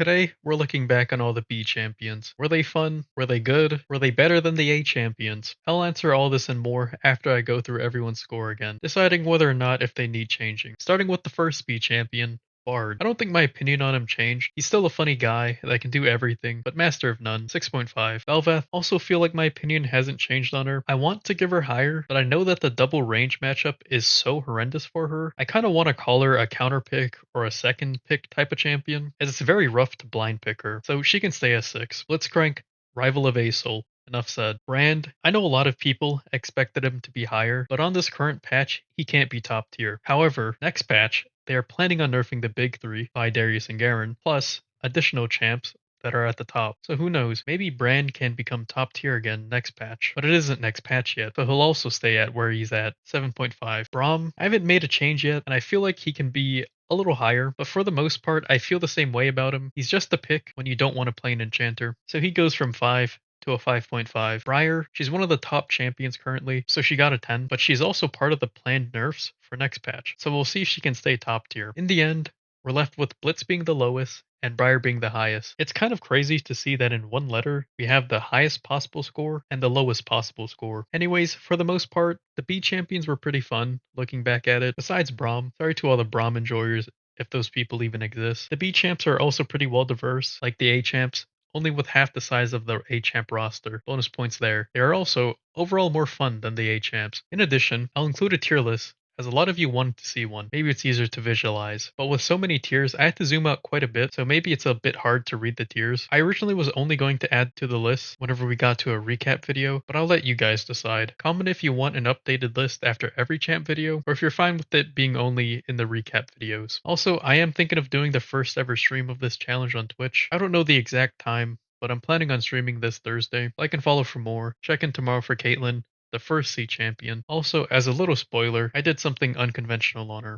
Today, we're looking back on all the B champions. Were they fun? Were they good? Were they better than the A champions? I'll answer all this and more after I go through everyone's score again, deciding whether or not if they need changing. Starting with the first B champion, Bard. I don't think my opinion on him changed. He's still a funny guy that can do everything, but Master of None, 6.5. Bel'Veth, also feel like my opinion hasn't changed on her. I want to give her higher, but I know that the double range matchup is so horrendous for her. I kind of want to call her a counter pick or a second pick type of champion, as it's very rough to blind pick her, so she can stay as 6. Blitzcrank, Rival of Asol. Enough said. Brand, I know a lot of people expected him to be higher, but on this current patch, he can't be top tier. However, next patch, they are planning on nerfing the big three by Darius and Garen, plus additional champs that are at the top. So who knows, maybe Brand can become top tier again next patch. But it isn't next patch yet, so he'll also stay at where he's at, 7.5. Braum, I haven't made a change yet, and I feel like he can be a little higher, but for the most part, I feel the same way about him. He's just a pick when you don't want to play an enchanter. So he goes from 5 to a 5.5. Briar, she's one of the top champions currently, so she got a 10, but she's also part of the planned nerfs for next patch, so we'll see if she can stay top tier. In the end, we're left with Blitz being the lowest and Briar being the highest. It's kind of crazy to see that in one letter, we have the highest possible score and the lowest possible score. Anyways, for the most part, the B champions were pretty fun, looking back at it, besides Braum. Sorry to all the Braum enjoyers, if those people even exist. The B champs are also pretty well diverse, like the A champs, only with half the size of the A champ roster. Bonus points there. They are also overall more fun than the A champs. In addition, I'll include a tier list, as a lot of you wanted to see one. Maybe it's easier to visualize. But with so many tiers, I had to zoom out quite a bit, so maybe it's a bit hard to read the tiers. I originally was only going to add to the list whenever we got to a recap video, but I'll let you guys decide. Comment if you want an updated list after every champ video, or if you're fine with it being only in the recap videos. Also, I am thinking of doing the first ever stream of this challenge on Twitch. I don't know the exact time, but I'm planning on streaming this Thursday. Like and follow for more. Check in tomorrow for Caitlyn, the first C champion. Also, as a little spoiler, I did something unconventional on her.